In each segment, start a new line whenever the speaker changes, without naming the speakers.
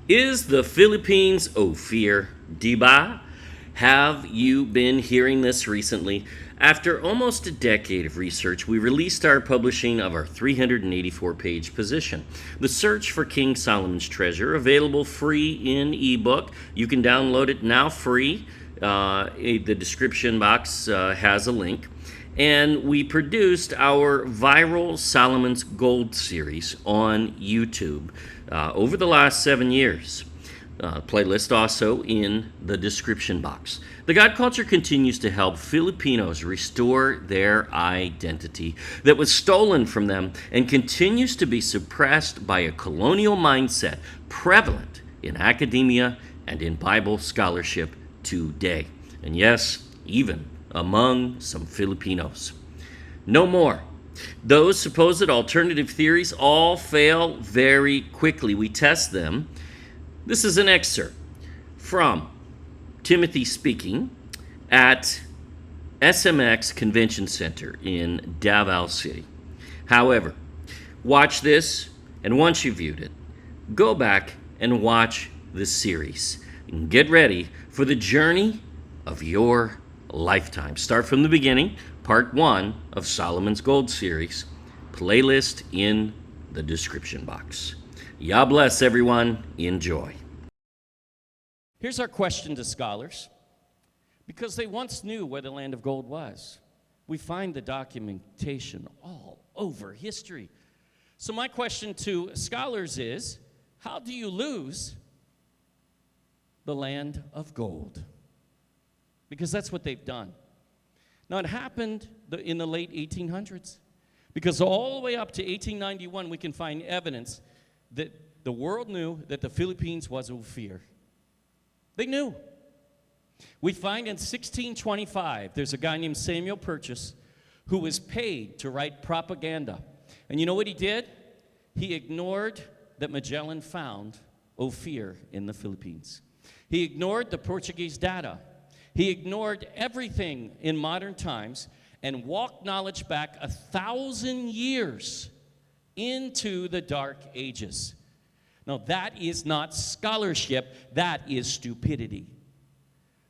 Is the Philippines Ophir, diba? Have you been hearing this recently? After almost a decade of research, we released our publishing of our 384-page position, The Search for King Solomon's Treasure, available free in ebook. You can download it now free. The description box has a link. And we produced our viral Solomon's Gold series on YouTube over the last 7 years. Playlist also in the description box. The God Culture continues to help Filipinos restore their identity that was stolen from them and continues to be suppressed by a colonial mindset prevalent in academia and in Bible scholarship today. And yes, even among some Filipinos. No more. Those supposed alternative theories all fail very quickly. We test them. This is an excerpt from Timothy speaking at SMX Convention Center in Davao City. However, watch this, and once you've viewed it, go back and watch the series. And get ready for the journey of your lifetime. Start from the beginning, part 1 of Solomon's Gold series. Playlist in the description box. Yah bless, everyone. Enjoy.
Here's our question to scholars. Because they once knew where the land of gold was, we find the documentation all over history. So my question to scholars is, how do you lose the land of gold? Because that's what they've done. Now, it happened in the late 1800s. Because all the way up to 1891, we can find evidence that the world knew that the Philippines was Ophir. They knew. We find in 1625, there's a guy named Samuel Purchas who was paid to write propaganda. And you know what he did? He ignored that Magellan found Ophir in the Philippines. He ignored the Portuguese data. He ignored everything in modern times and walked knowledge back 1,000 years into the Dark Ages. Now, that is not scholarship. That is stupidity.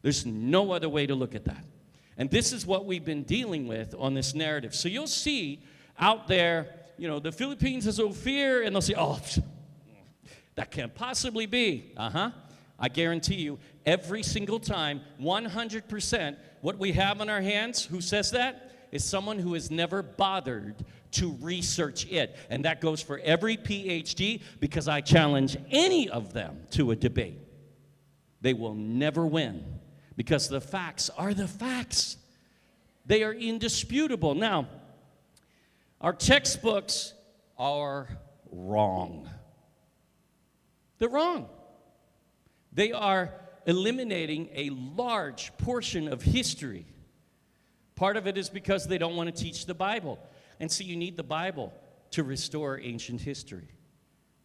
There's no other way to look at that. And this is what we've been dealing with on this narrative. So you'll see out there, the Philippines is Ophir, and they'll say, oh, that can't possibly be. I guarantee you, every single time, 100%, what we have on our hands, who says that, is someone who has never bothered to research it. And that goes for every PhD, because I challenge any of them to a debate. They will never win, because the facts are the facts. They are indisputable. Now, our textbooks are wrong. They're wrong. They are eliminating a large portion of history. Part of it is because they don't want to teach the Bible. And so you need the Bible to restore ancient history.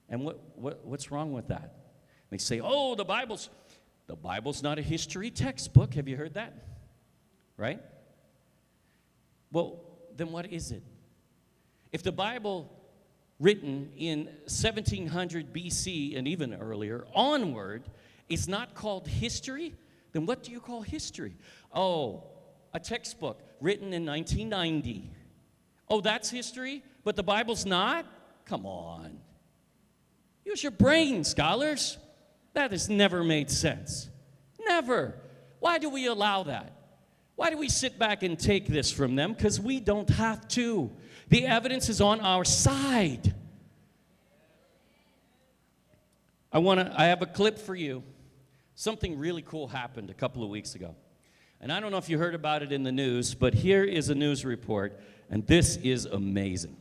And what's wrong with that? They say, oh, the Bible's not a history textbook. Have you heard that? Right? Well, then what is it? If the Bible written in 1700 BC and even earlier onward is not called history, then what do you call history? Oh, a textbook written in 1990. Oh, that's history, but the Bible's not? Come on. Use your brain, scholars. That has never made sense. Never. Why do we allow that? Why do we sit back and take this from them? Because we don't have to. The evidence is on our side. I have a clip for you. Something really cool happened a couple of weeks ago. And I don't know if you heard about it in the news, but here is a news report, and this is amazing.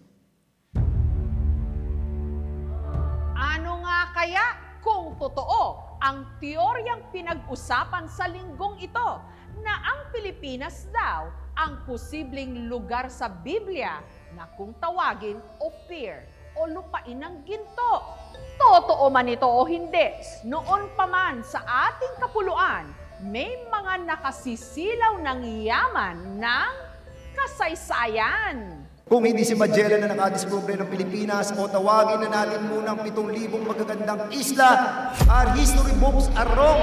Ano nga kaya kung totoo ang teoryang pinag-usapan sa linggong ito na ang Pilipinas daw ang posibleng lugar sa Biblia na kung tawagin Ophir o lupain ng ginto? Totoo man ito o hindi, noon pa man sa ating kapuluan, may mga nakasisilaw ng yaman ng kasaysayan.
Kung hindi si Magellan na nakadiskubre ng Pilipinas, o tawagin na natin munang 7,000 magagandang isla, our history books are wrong.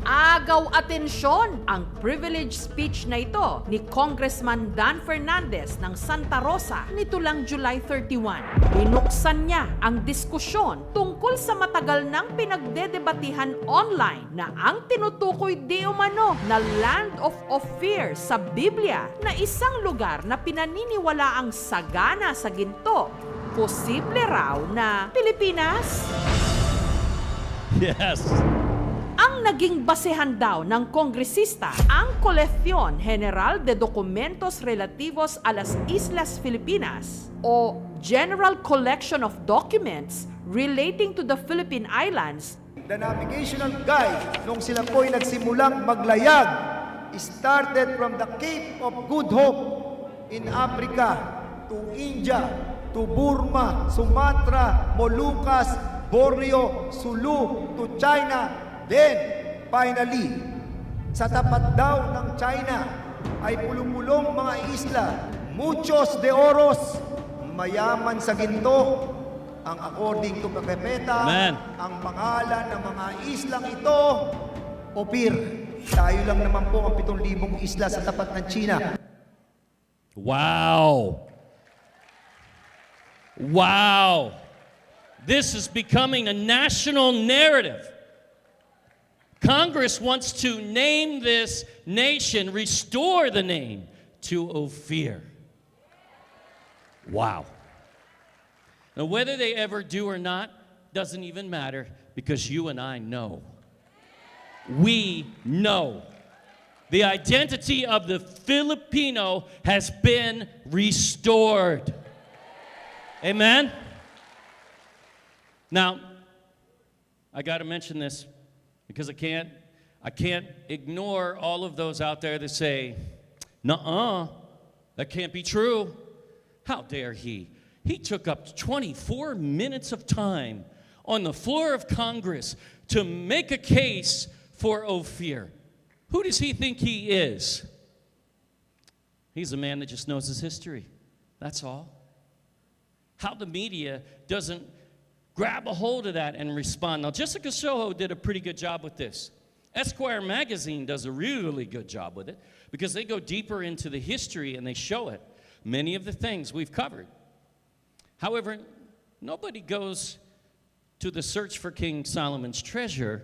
Agaw atensyon ang privilege speech na ito ni Congressman Dan Fernandez ng Santa Rosa nito lang July 31. Binuksan niya ang diskusyon tungkol sa matagal nang pinagdedebatihan online na ang tinutukoy di umano na Land of Ophir sa Biblia na isang lugar na pinaniniwala ang sagana sa ginto. Posible raw na Pilipinas?
Yes.
Ang naging basehan daw ng kongresista ang Colección General de Documentos Relativos a las Islas Filipinas o General Collection of Documents Relating to the Philippine Islands.
The navigational guide nung sila po'y nagsimulang maglayag started from the Cape of Good Hope in Africa to India, to Burma, Sumatra, Moluccas, Borneo, Sulu, to China. Then, finally, sa tapat daw ng China ay pulong-pulong mga isla, muchos de oros, mayaman sa ginto. Ang according to Pepeta, ang pangalan ng mga islang ito, Ophir. Tayo lang naman po ang 7,000 isla sa tapat ng China.
Wow. Wow. This is becoming a national narrative. Congress wants to name this nation, restore the name to Ophir. Wow. Now, whether they ever do or not doesn't even matter because you and I know. We know. The identity of the Filipino has been restored. Amen? Now, I got to mention this. Because I can't ignore all of those out there that say, nuh-uh, that can't be true. How dare he? He took up 24 minutes of time on the floor of Congress to make a case for Ophir. Who does he think he is? He's a man that just knows his history. That's all. How the media doesn't grab a hold of that and respond. Now, Jessica Soho did a pretty good job with this. Esquire magazine does a really good job with it because they go deeper into the history and they show it. Many of the things we've covered. However, nobody goes to the search for King Solomon's treasure.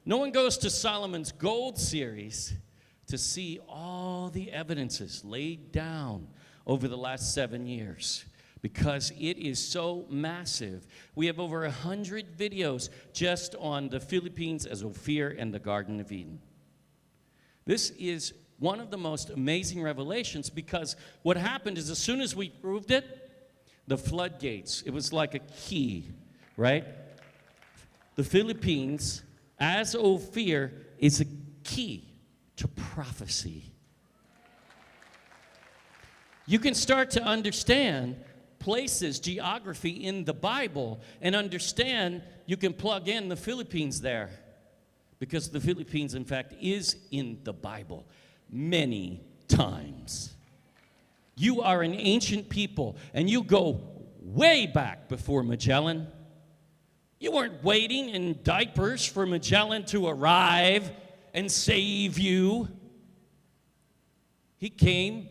No one goes to Solomon's Gold series to see all the evidences laid down over the last 7 years. Because it is so massive. We have over 100 videos just on the Philippines as Ophir and the Garden of Eden. This is one of the most amazing revelations because what happened is as soon as we proved it, the floodgates, it was like a key, right? The Philippines as Ophir is a key to prophecy. You can start to understand places, geography in the Bible, and understand you can plug in the Philippines there. Because the Philippines, in fact, is in the Bible many times. You are an ancient people, and you go way back before Magellan. You weren't waiting in diapers for Magellan to arrive and save you. He came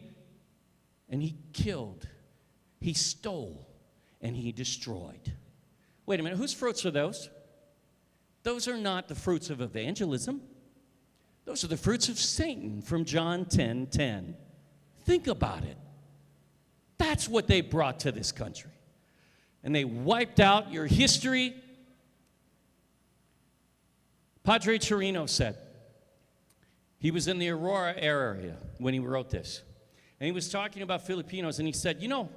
and he killed. He stole and he destroyed. Wait a minute, whose fruits are those? Those are not the fruits of evangelism. Those are the fruits of Satan from John 10:10. Think about it. That's what they brought to this country. And they wiped out your history. Padre Chirino said, he was in the Aurora area when he wrote this. And he was talking about Filipinos, and he said, you know,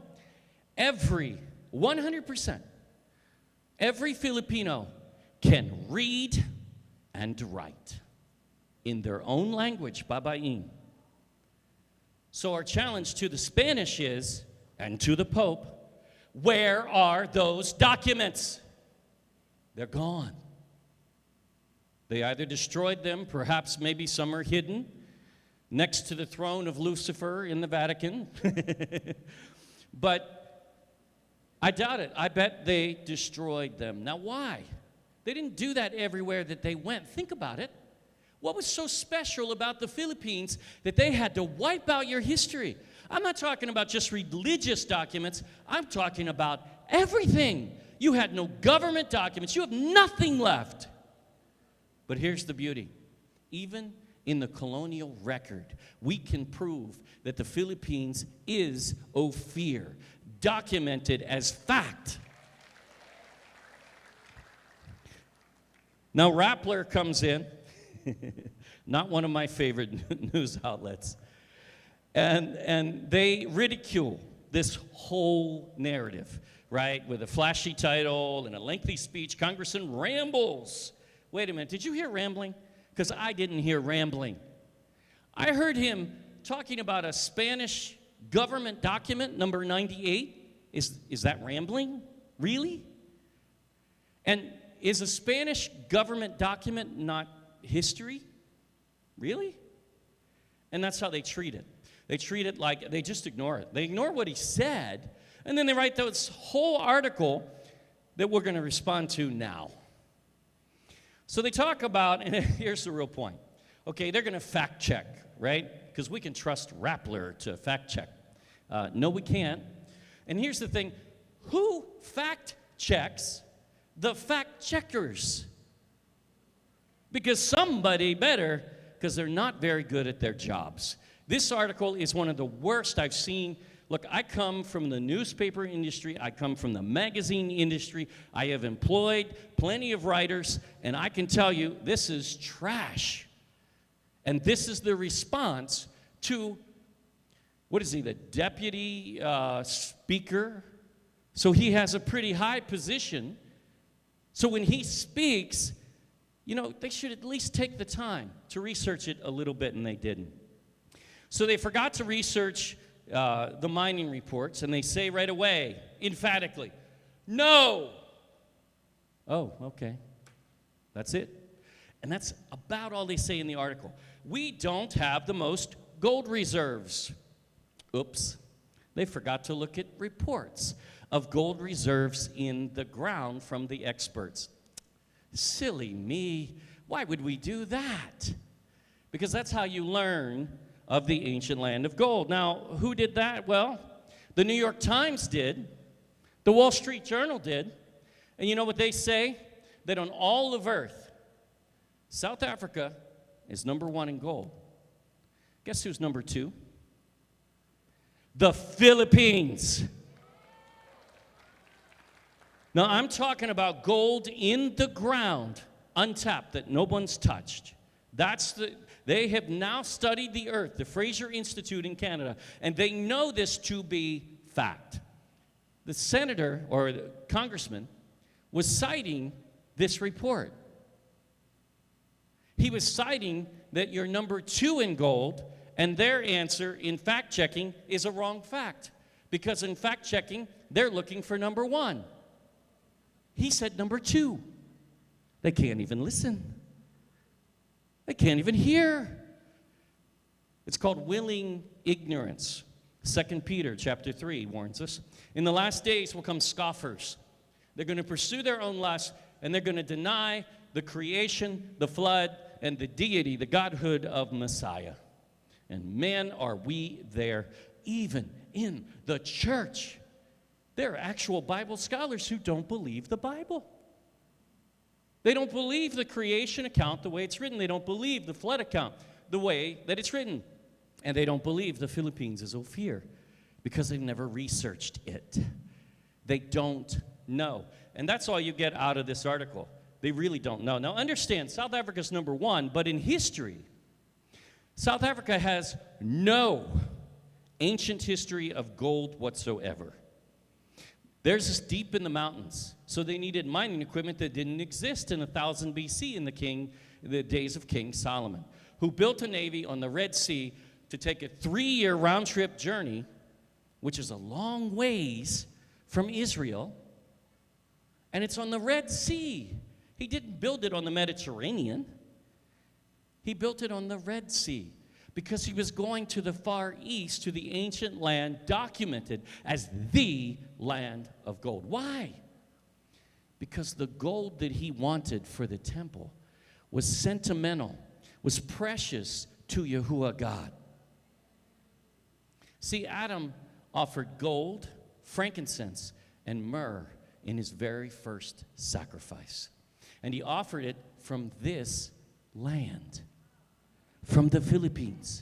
100%, every Filipino can read and write in their own language, babain. So our challenge to the Spanish is, and to the Pope, where are those documents? They're gone. They either destroyed them, perhaps maybe some are hidden. next to the throne of Lucifer in the Vatican. But I doubt it. I bet they destroyed them. Now, why? They didn't do that everywhere that they went. Think about it. What was so special about the Philippines that they had to wipe out your history? I'm not talking about just religious documents. I'm talking about everything. You had no government documents. You have nothing left. But here's the beauty. Even in the colonial record, we can prove that the Philippines is Ophir, documented as fact. Now, Rappler comes in, not one of my favorite news outlets, and they ridicule this whole narrative, right? With a flashy title and a lengthy speech, Congressman rambles. Wait a minute, did you hear rambling? Because I didn't hear rambling. I heard him talking about a Spanish government document, number 98. Is that rambling? Really? And is a Spanish government document not history? Really? And that's how they treat it. They treat it like, they just ignore it. They ignore what he said, and then they write this whole article that we're going to respond to now. So they talk about, and here's the real point. Okay, they're going to fact check, right? Because we can trust Rappler to fact check. No, we can't. And here's the thing. Who fact checks the fact checkers? Because somebody better, because they're not very good at their jobs. This article is one of the worst I've seen. Look, I come from the newspaper industry. I come from the magazine industry. I have employed plenty of writers, and I can tell you this is trash. And this is the response to, what is he, the deputy speaker? So he has a pretty high position. So when he speaks, you know, they should at least take the time to research it a little bit, and they didn't. So they forgot to research the mining reports, and they say right away, emphatically, no. Oh, okay. That's it. And that's about all they say in the article. We don't have the most gold reserves. Oops. They forgot to look at reports of gold reserves in the ground from the experts. Silly me. Why would we do that? Because that's how you learn of the ancient land of gold. Now, who did that? Well, the New York Times did. The Wall Street Journal did. And you know what they say? That on all of Earth, South Africa is number 1 in gold. Guess who's number 2? The Philippines. Now, I'm talking about gold in the ground, untapped, that no one's touched. They have now studied the earth, the Fraser Institute in Canada, and they know this to be fact. The senator, or the congressman, was citing this report. He was citing that you're number 2 in gold, and their answer in fact-checking is a wrong fact. Because in fact-checking, they're looking for number 1. He said number 2. They can't even listen. They can't even hear. It's called willing ignorance. 2 Peter chapter 3 warns us. In the last days will come scoffers. They're going to pursue their own lusts, and they're going to deny the creation, the flood, and the deity, the godhood of Messiah. And man, are we there, even in the church. There are actual Bible scholars who don't believe the Bible. They don't believe the creation account the way it's written. They don't believe the flood account the way that it's written. And they don't believe the Philippines is Ophir because they've never researched it. They don't know. And that's all you get out of this article. They really don't know. Now understand, South Africa's number 1, but in history, South Africa has no ancient history of gold whatsoever. Theirs is deep in the mountains, so they needed mining equipment that didn't exist in 1000 BC in the days of King Solomon, who built a navy on the Red Sea to take a 3-year round-trip journey, which is a long ways from Israel, and it's on the Red Sea. He didn't build it on the Mediterranean. He built it on the Red Sea because he was going to the Far East, to the ancient land documented as the land of gold. Why? Because the gold that he wanted for the temple was sentimental, was precious to Yahuwah God. See, Adam offered gold, frankincense, and myrrh in his very first sacrifice. And he offered it from this land, from the Philippines.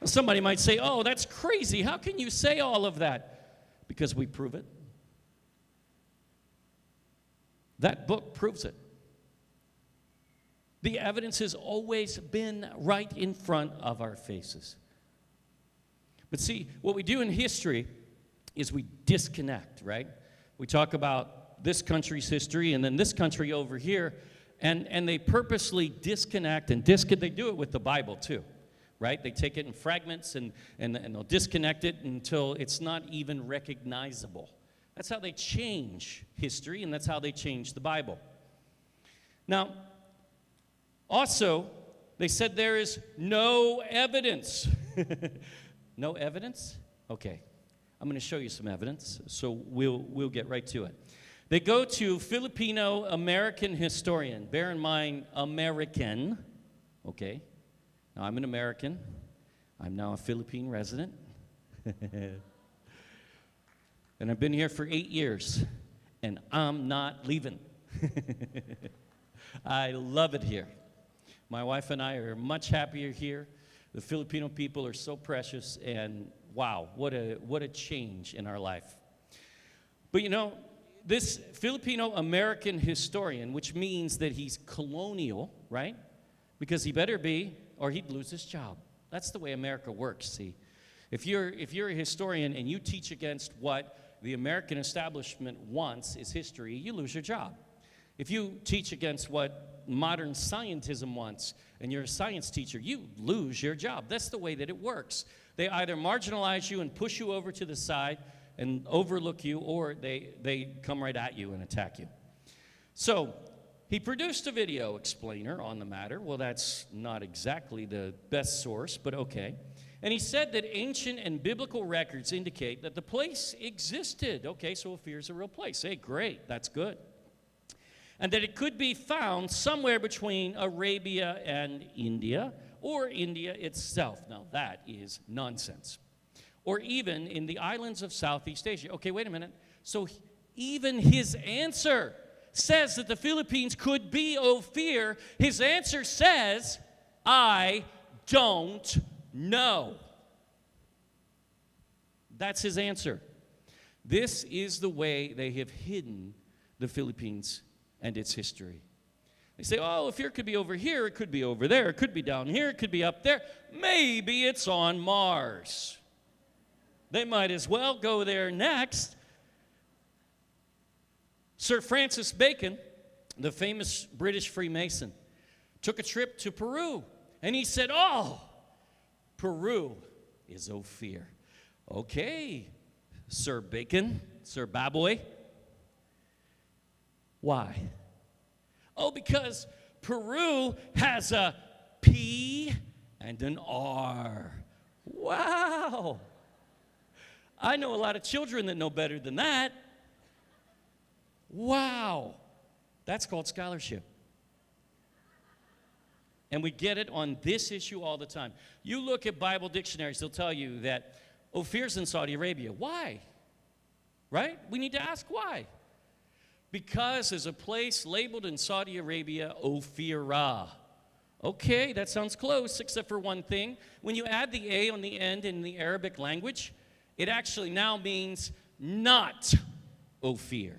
Well, somebody might say, oh, that's crazy. How can you say all of that? Because we prove it. That book proves it. The evidence has always been right in front of our faces. But see, what we do in history is we disconnect, right? We talk about this country's history and then this country over here, and they purposely disconnect and they do it with the Bible too, right? They take it in fragments and they'll disconnect it until it's not even recognizable. That's how they change history, and that's how they change the Bible. Now, also, they said there is no evidence. No evidence? Okay. I'm going to show you some evidence, so we'll get right to it. They go to Filipino-American historian. Bear in mind, American. Okay. Now, I'm an American. I'm now a Philippine resident. And I've been here for 8 years, and I'm not leaving. I love it here. My wife and I are much happier here. The Filipino people are so precious, and wow, what a change in our life. But you know, this Filipino-American historian, which means that he's colonial, right? Because he better be, or he'd lose his job. That's the way America works, see. If you're a historian and you teach against what the American establishment wants is history, you lose your job. If you teach against what modern scientism wants and you're a science teacher, you lose your job. That's the way that it works. They either marginalize you and push you over to the side and overlook you, or they come right at you and attack you. So he produced a video explainer on the matter. Well, that's not exactly the best source, but okay. And he said that ancient and biblical records indicate that the place existed. Okay, so Ophir's a real place. Hey, great, that's good. And that it could be found somewhere between Arabia and India, or India itself. Now, that is nonsense. Or even in the islands of Southeast Asia. Okay, wait a minute. So even his answer says that the Philippines could be Ophir. His answer says, I don't know. That's his answer. This is the way they have hidden the Philippines and its history. They say, oh, Ophir could be over here, it could be over there, it could be down here, it could be up there. Maybe it's on Mars. They might as well go there next. Sir Francis Bacon, the famous British Freemason, took a trip to Peru, and he said, oh, Peru is Ophir. Okay, Sir Bacon, Sir Baboy. Why? Oh, because Peru has a P and an R. Wow. I know a lot of children that know better than that. Wow. That's called scholarship. And we get it on this issue all the time. You look at Bible dictionaries, they'll tell you that Ophir's in Saudi Arabia. Why? Right? We need to ask why. Because there's a place labeled in Saudi Arabia, Ophirah. Okay, that sounds close, except for one thing. When you add the A on the end in the Arabic language, it actually now means not Ophir.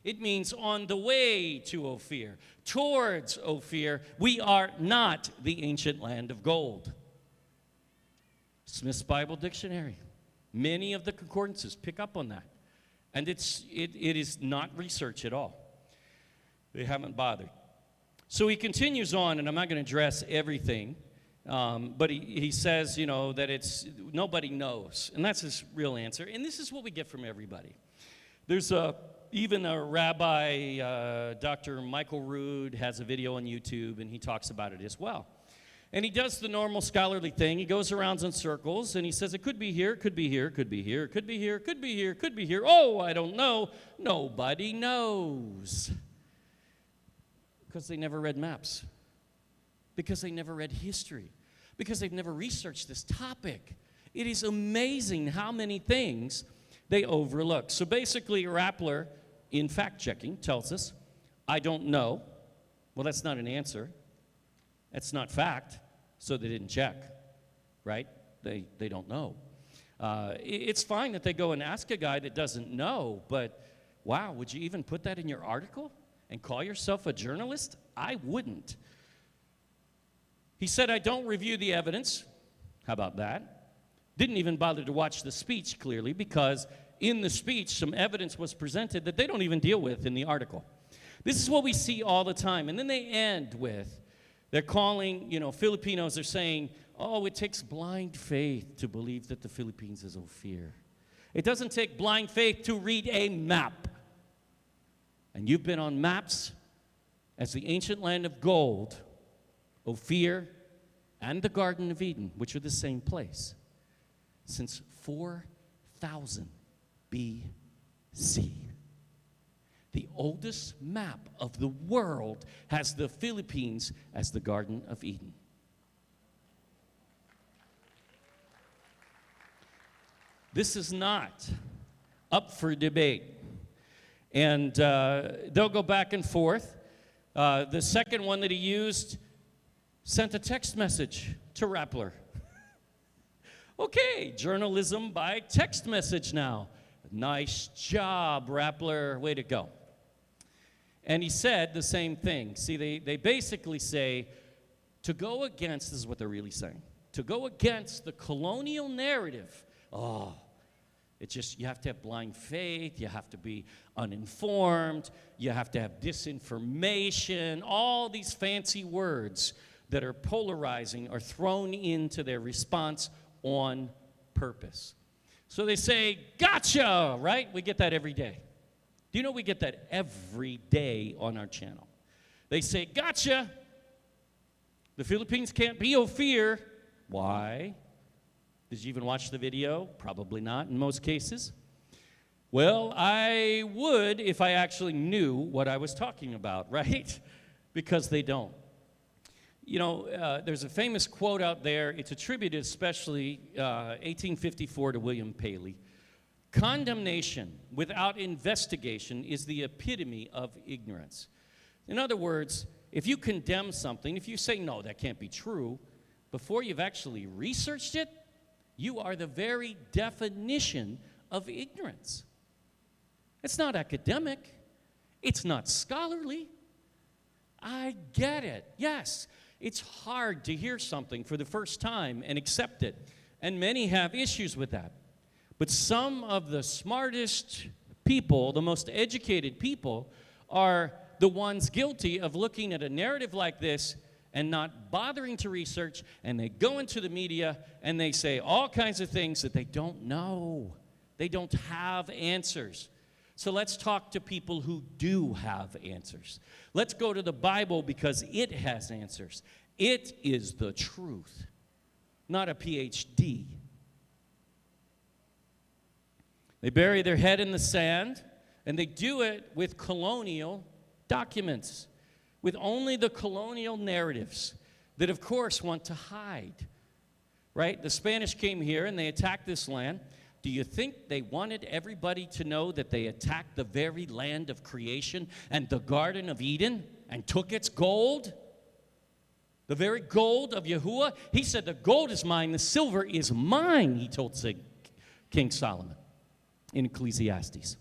It means on the way to Ophir, towards Ophir. We are not the ancient land of gold. Smith's Bible Dictionary. Many of the concordances pick up on that. And it is not research at all. They haven't bothered. So he continues on, and I'm not going to address everything, but he says, you know, that it's nobody knows. And that's his real answer. And this is what we get from everybody. There's even a rabbi, Dr. Michael Ruth, has a video on YouTube, and he talks about it as well. And he does the normal scholarly thing. He goes around in circles, and he says, it could be here, could be here, could be here, could be here, could be here, could be here. Oh, I don't know. Nobody knows. Because they never read maps. Because they never read history. Because they've never researched this topic. It is amazing how many things they overlook. So basically, Rappler, in fact-checking, tells us, I don't know. Well, that's not an answer. That's not fact, so they didn't check, right? They don't know. It's fine that they go and ask a guy that doesn't know, but wow, would you even put that in your article and call yourself a journalist? I wouldn't. He said, I don't review the evidence. How about that? Didn't even bother to watch the speech, clearly, because in the speech, some evidence was presented that they don't even deal with in the article. This is what we see all the time. And then they end with, they're calling, Filipinos, they're saying, oh, it takes blind faith to believe that the Philippines is Ophir. It doesn't take blind faith to read a map. And you've been on maps as the ancient land of gold, Ophir, and the Garden of Eden, which are the same place, since 4000 BC. The oldest map of the world has the Philippines as the Garden of Eden. This is not up for debate. And they'll go back and forth. The second one that he used sent a text message to Rappler. Okay, journalism by text message now. Nice job, Rappler. Way to go. And he said the same thing. See, they basically say, to go against, this is what they're really saying, to go against the colonial narrative, it's just, you have to have blind faith, you have to be uninformed, you have to have disinformation, all these fancy words that are polarizing are thrown into their response on purpose. So they say, gotcha, right? We get that every day. Do you know we get that every day on our channel? They say, gotcha. The Philippines can't be Ophir. Why? Did you even watch the video? Probably not in most cases. Well, I would if I actually knew what I was talking about, right? Because they don't. There's a famous quote out there. It's attributed especially 1854 to William Paley. Condemnation without investigation is the epitome of ignorance. In other words, if you condemn something, if you say, no, that can't be true, before you've actually researched it, you are the very definition of ignorance. It's not academic. It's not scholarly. I get it. Yes, it's hard to hear something for the first time and accept it, and many have issues with that. But some of the smartest people, the most educated people, are the ones guilty of looking at a narrative like this and not bothering to research, and they go into the media and they say all kinds of things that they don't know. They don't have answers. So let's talk to people who do have answers. Let's go to the Bible because it has answers. It is the truth, not a PhD. They bury their head in the sand, and they do it with colonial documents, with only the colonial narratives that, of course, want to hide, right? The Spanish came here, and they attacked this land. Do you think they wanted everybody to know that they attacked the very land of creation and the Garden of Eden and took its gold? The very gold of Yahuwah? He said, the gold is mine, the silver is mine, he told King Solomon in Ecclesiastes.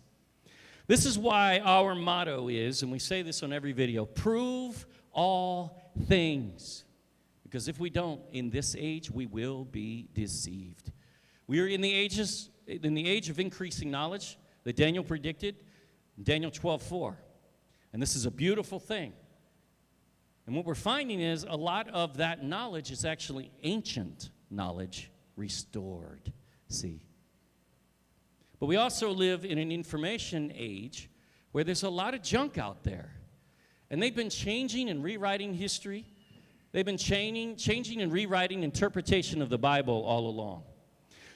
This is why our motto is, and we say this on every video, prove all things. Because if we don't, in this age, we will be deceived. We are in the age of increasing knowledge that Daniel predicted in Daniel 12:4. And this is a beautiful thing. And what we're finding is a lot of that knowledge is actually ancient knowledge restored. See? But we also live in an information age where there's a lot of junk out there. And they've been changing and rewriting history. They've been changing and rewriting interpretation of the Bible all along.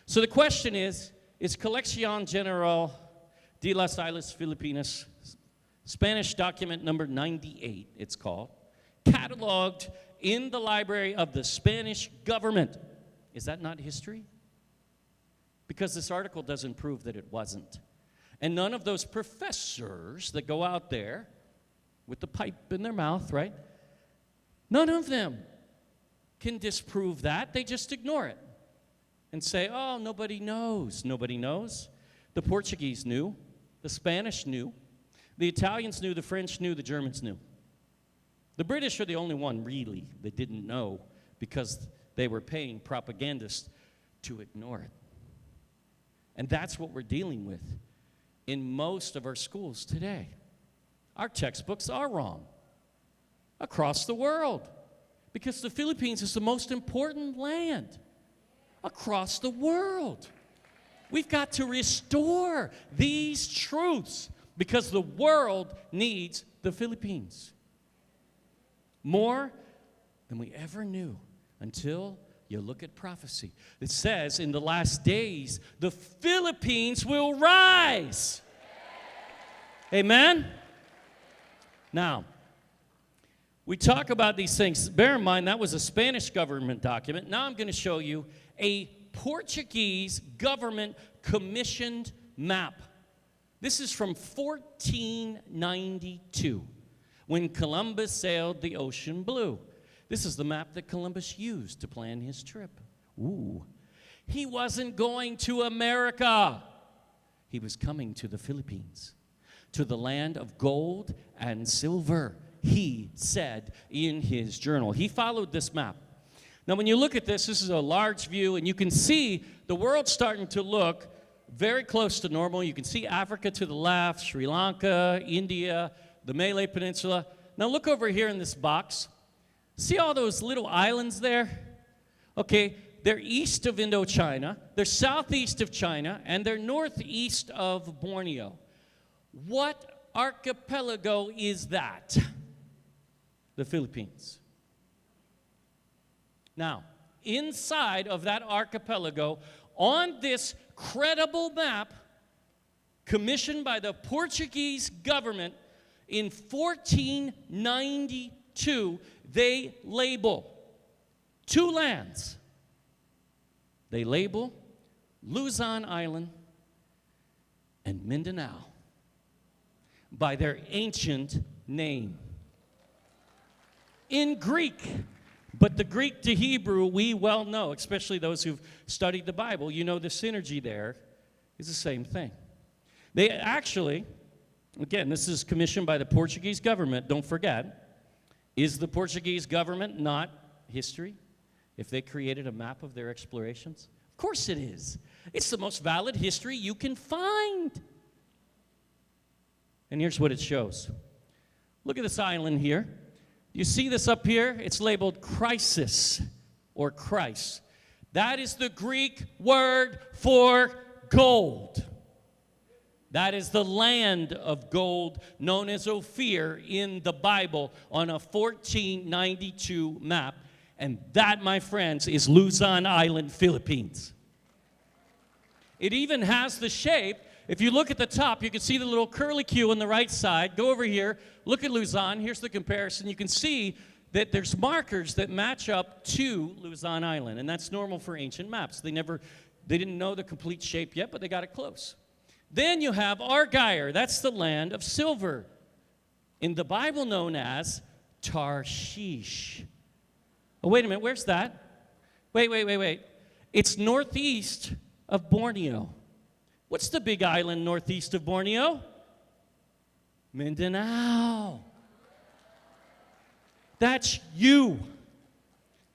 So the question is Colección General de las Islas Filipinas, Spanish document number 98, it's called, cataloged in the library of the Spanish government. Is that not history? Because this article doesn't prove that it wasn't. And none of those professors that go out there with the pipe in their mouth, right? None of them can disprove that. They just ignore it and say, oh, nobody knows. Nobody knows. The Portuguese knew. The Spanish knew. The Italians knew. The French knew. The Germans knew. The British are the only one, really, that didn't know because they were paying propagandists to ignore it. And that's what we're dealing with in most of our schools today. Our textbooks are wrong across the world because the Philippines is the most important land across the world. We've got to restore these truths because the world needs the Philippines more than we ever knew until you look at prophecy. It says in the last days, the Philippines will rise. Amen? Now, we talk about these things. Bear in mind, that was a Spanish government document. Now I'm going to show you a Portuguese government commissioned map. This is from 1492, when Columbus sailed the ocean blue. This is the map that Columbus used to plan his trip. Ooh. He wasn't going to America. He was coming to the Philippines, to the land of gold and silver, he said in his journal. He followed this map. Now, when you look at this, this is a large view, and you can see the world starting to look very close to normal. You can see Africa to the left, Sri Lanka, India, the Malay Peninsula. Now, look over here in this box. See all those little islands there? Okay, they're east of Indochina, they're southeast of China, and they're northeast of Borneo. What archipelago is that? The Philippines. Now, inside of that archipelago, on this credible map commissioned by the Portuguese government in 1492, they label two lands. They label Luzon Island and Mindanao by their ancient name in Greek. But the Greek to Hebrew, we well know, especially those who've studied the Bible, you know the synergy there is the same thing. They actually, again, this is commissioned by the Portuguese government, don't forget. Is the Portuguese government not history if they created a map of their explorations? Of course it is. It's the most valid history you can find. And here's what it shows. Look at this island here. You see this up here? It's labeled crisis or Christ. That is the Greek word for gold. That is the land of gold known as Ophir in the Bible on a 1492 map. And that, my friends, is Luzon Island, Philippines. It even has the shape. If you look at the top, you can see the little curly Q on the right side. Go over here, look at Luzon. Here's the comparison. You can see that there's markers that match up to Luzon Island. And that's normal for ancient maps. They didn't know the complete shape yet, but they got it close. Then you have Argyre. That's the land of silver. In the Bible known as Tarshish. Oh, wait a minute. Where's that? Wait. It's northeast of Borneo. What's the big island northeast of Borneo? Mindanao. That's you.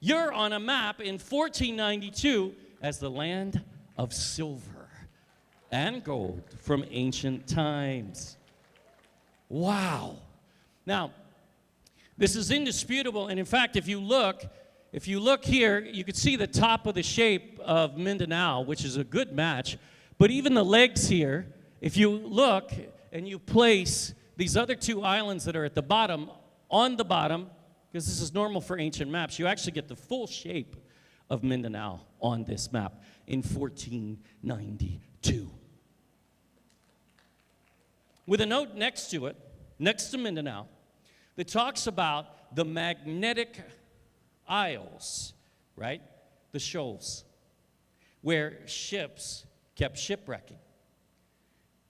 You're on a map in 1492 as the land of silver and gold from ancient times. Wow. Now, this is indisputable, and in fact, if you look here, you can see the top of the shape of Mindanao, which is a good match, but even the legs here, if you look and you place these other two islands that are at the bottom, on the bottom, because this is normal for ancient maps, you actually get the full shape of Mindanao on this map in 1492. With a note next to it, next to Mindanao, that talks about the magnetic isles, right? The shoals, where ships kept shipwrecking.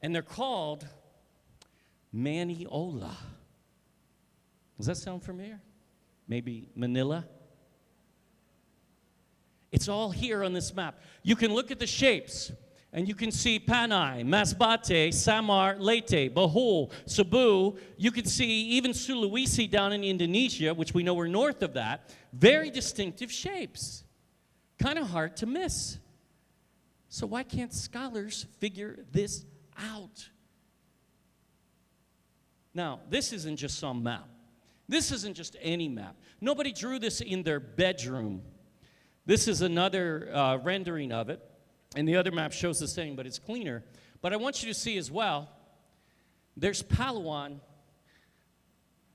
And they're called Maniola. Does that sound familiar? Maybe Manila? It's all here on this map. You can look at the shapes, and you can see Panay, Masbate, Samar, Leyte, Bohol, Cebu. You can see even Sulawesi down in Indonesia, which we know we're north of that. Very distinctive shapes. Kind of hard to miss. So why can't scholars figure this out? Now, this isn't just some map. This isn't just any map. Nobody drew this in their bedroom. This is another rendering of it. And the other map shows the same, but it's cleaner. But I want you to see as well, there's Palawan.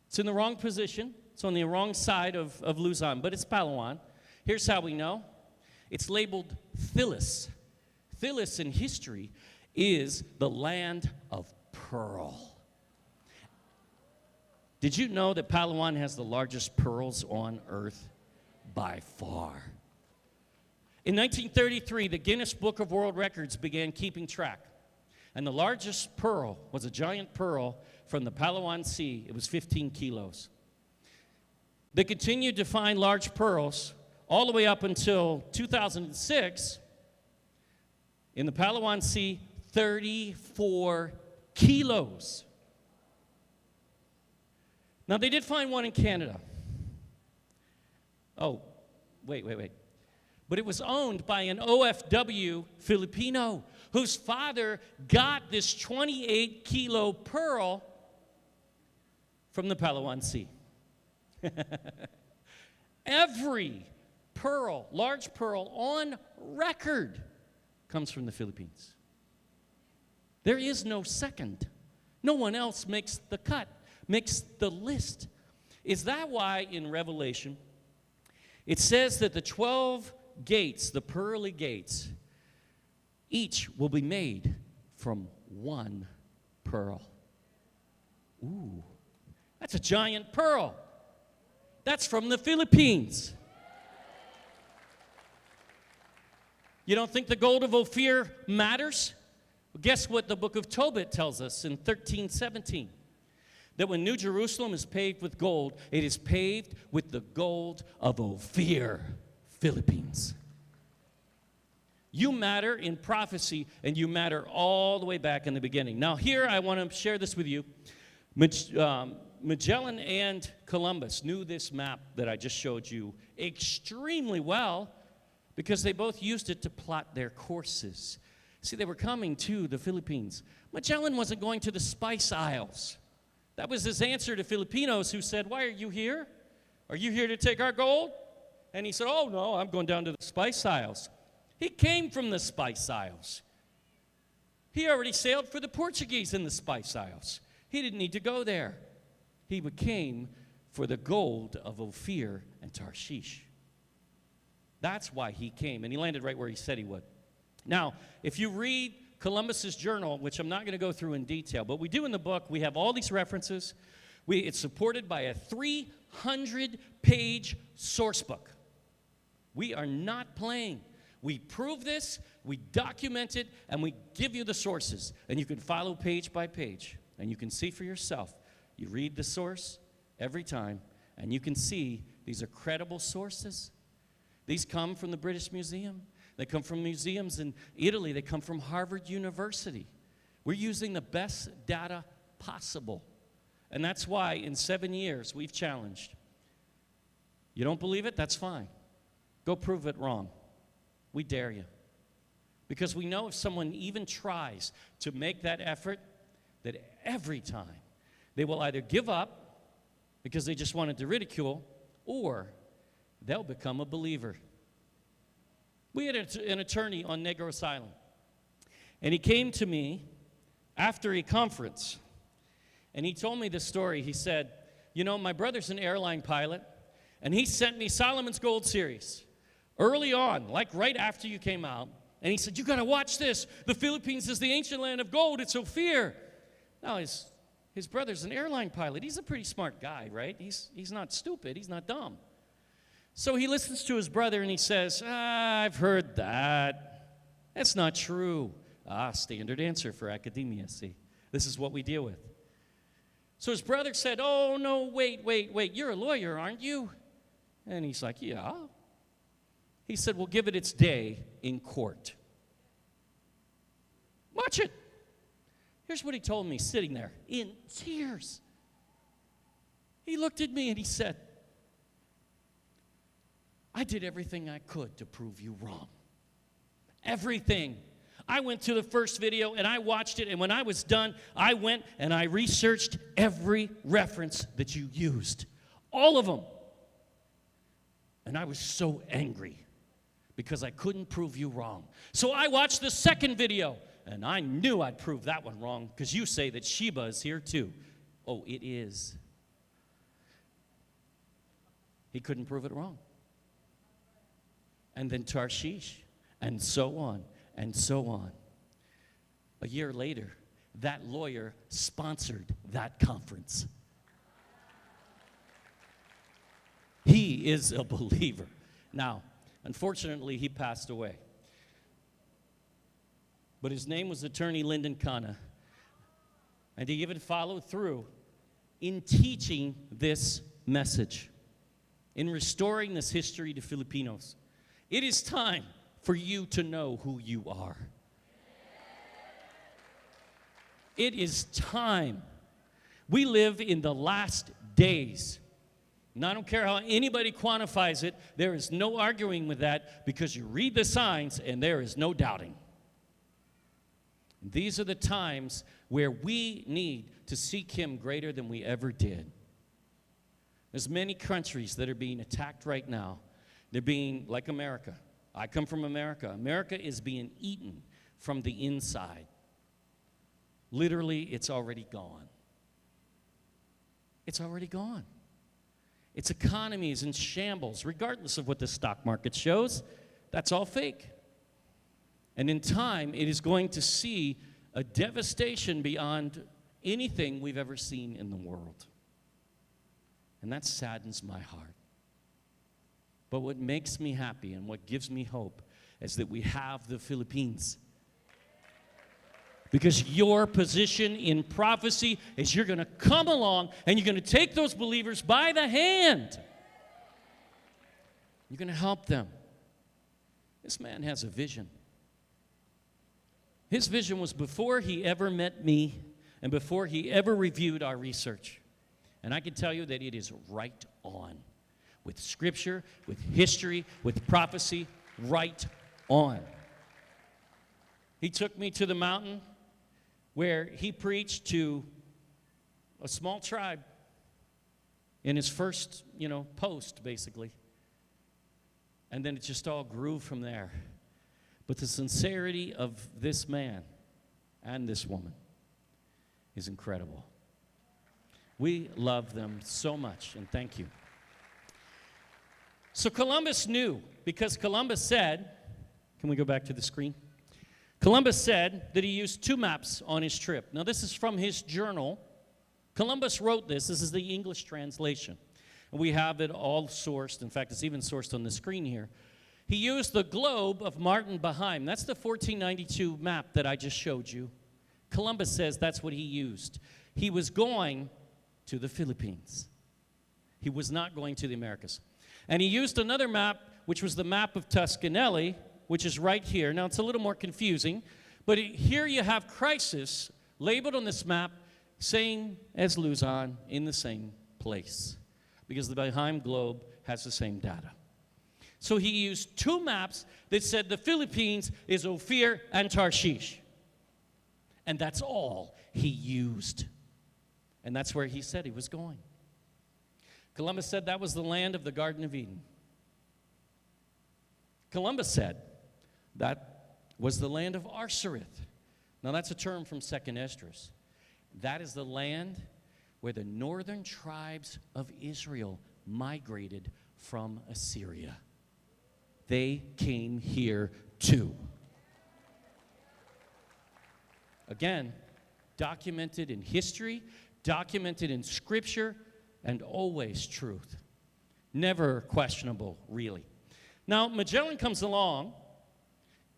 It's in the wrong position. It's on the wrong side of Luzon, but it's Palawan. Here's how we know. It's labeled Philis. Philis in history is the land of pearl. Did you know that Palawan has the largest pearls on earth? By far. In 1933, the Guinness Book of World Records began keeping track. And the largest pearl was a giant pearl from the Palawan Sea. It was 15 kilos. They continued to find large pearls all the way up until 2006. In the Palawan Sea, 34 kilos. Now, they did find one in Canada. Oh, wait. But it was owned by an OFW Filipino whose father got this 28-kilo pearl from the Palawan Sea. Every pearl, large pearl on record comes from the Philippines. There is no second. No one else makes the cut, makes the list. Is that why in Revelation it says that the 12 gates, the pearly gates, each will be made from one pearl? Ooh, that's a giant pearl. That's from the Philippines. You don't think the gold of Ophir matters? Well, guess what the book of Tobit tells us in 13:17? That when New Jerusalem is paved with gold, it is paved with the gold of Ophir, Philippines. You matter in prophecy, and you matter all the way back in the beginning. Now here, I want to share this with you. Magellan and Columbus knew this map that I just showed you extremely well because they both used it to plot their courses. See, they were coming to the Philippines. Magellan wasn't going to the Spice Isles. That was his answer to Filipinos who said, "Why are you here? Are you here to take our gold?" And he said, "Oh, no, I'm going down to the Spice Isles." He came from the Spice Isles. He already sailed for the Portuguese in the Spice Isles. He didn't need to go there. He came for the gold of Ophir and Tarshish. That's why he came, and he landed right where he said he would. Now, if you read Columbus's journal, which I'm not going to go through in detail, but we do in the book, we have all these references. It's supported by a 300-page source book. We are not playing. We prove this, we document it, and we give you the sources. And you can follow page by page, and you can see for yourself. You read the source every time, and you can see these are credible sources. These come from the British Museum. They come from museums in Italy. They come from Harvard University. We're using the best data possible. And that's why in 7 years we've challenged. You don't believe it? That's fine. Go prove it wrong. We dare you. Because we know if someone even tries to make that effort, that every time they will either give up because they just wanted to ridicule, or they'll become a believer. We had an attorney on Negros Island, and he came to me after a conference, and he told me this story. He said, "You know, my brother's an airline pilot, And he sent me Solomon's Gold series early on, like right after you came out. And he said, you got to watch this. The Philippines is the ancient land of gold. It's Ophir. Now, his brother's an airline pilot. He's a pretty smart guy, right? He's not stupid. He's not dumb. So he listens to his brother and he says, I've heard that. That's not true. Standard answer for academia, see. This is what we deal with. So his brother said, oh, no, wait. You're a lawyer, aren't you? And he's like, yeah. He said, well, give it its day in court. Watch it. Here's what he told me sitting there in tears. He looked at me and he said, I did everything I could to prove you wrong. Everything. I went to the first video and I watched it, and when I was done, I went and I researched every reference that you used. All of them. And I was so angry because I couldn't prove you wrong. So I watched the second video, and I knew I'd prove that one wrong because you say that Sheba is here too. Oh, it is. He couldn't prove it wrong. And then Tarshish, and so on, and so on. A year later, that lawyer sponsored that conference. He is a believer. Now, unfortunately, he passed away. But his name was Attorney Lyndon Kana. And he even followed through in teaching this message, in restoring this history to Filipinos. It is time for you to know who you are. It is time. We live in the last days. And I don't care how anybody quantifies it, there is no arguing with that because you read the signs and there is no doubting. These are the times where we need to seek Him greater than we ever did. There's many countries that are being attacked right now. They're being, like America. I come from America. America is being eaten from the inside. Literally, it's already gone. It's already gone. Its economy is in shambles, regardless of what the stock market shows. That's all fake. And in time, it is going to see a devastation beyond anything we've ever seen in the world. And that saddens my heart. But what makes me happy and what gives me hope is that we have the Philippines. Because your position in prophecy is you're going to come along and you're going to take those believers by the hand. You're going to help them. This man has a vision. His vision was before he ever met me and before he ever reviewed our research. And I can tell you that it is right on. With Scripture, with history, with prophecy, right on. He took me to the mountain where he preached to a small tribe in his first, post, basically. And then it just all grew from there. But the sincerity of this man and this woman is incredible. We love them so much, and thank you. So Columbus knew, because Columbus said, can we go back to the screen? Columbus said that he used 2 maps on his trip. Now, this is from his journal. Columbus wrote this. This is the English translation. And we have it all sourced. In fact, it's even sourced on the screen here. He used the globe of Martin Behaim. That's the 1492 map that I just showed you. Columbus says that's what he used. He was going to the Philippines. He was not going to the Americas. And he used another map, which was the map of Tuscanelli, which is right here. Now, it's a little more confusing, but here you have crisis labeled on this map, same as Luzon, in the same place, because the Behaim globe has the same data. So he used 2 maps that said the Philippines is Ophir and Tarshish. And that's all he used. And that's where he said he was going. Columbus said that was the land of the Garden of Eden. Columbus said that was the land of Arsareth. Now that's a term from 2nd Esdras. That is the land where the northern tribes of Israel migrated from Assyria. They came here too. Again, documented in history, documented in scripture, and always truth. Never questionable, really. Now, Magellan comes along,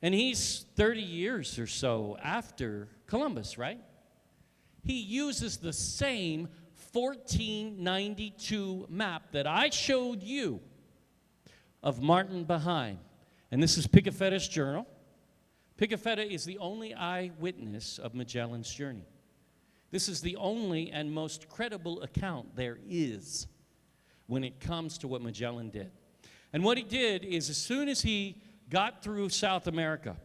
and he's 30 years or so after Columbus, right? He uses the same 1492 map that I showed you of Martin Behind. And this is Pigafetta's journal. Pigafetta is the only eyewitness of Magellan's journey. This is the only and most credible account there is when it comes to what Magellan did. And what he did is, as soon as he got through South America,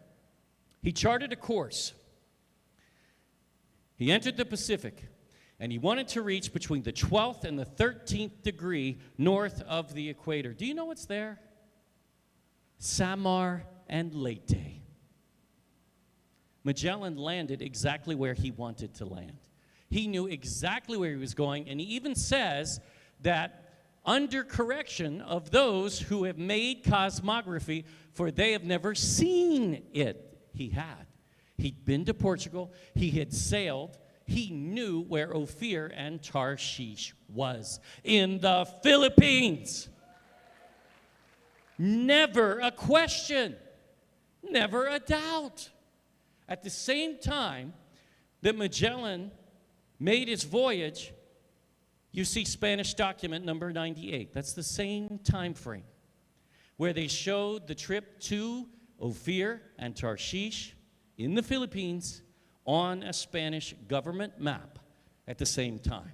he charted a course. He entered the Pacific, and he wanted to reach between the 12th and the 13th degree north of the equator. Do you know what's there? Samar and Leyte. Magellan landed exactly where he wanted to land. He knew exactly where he was going, and he even says that under correction of those who have made cosmography, for they have never seen it. He had. He'd been to Portugal. He had sailed. He knew where Ophir and Tarshish was, in the Philippines. Never a question, never a doubt. At the same time that Magellan made his voyage, you see Spanish document number 98. That's the same time frame where they showed the trip to Ophir and Tarshish in the Philippines on a Spanish government map at the same time.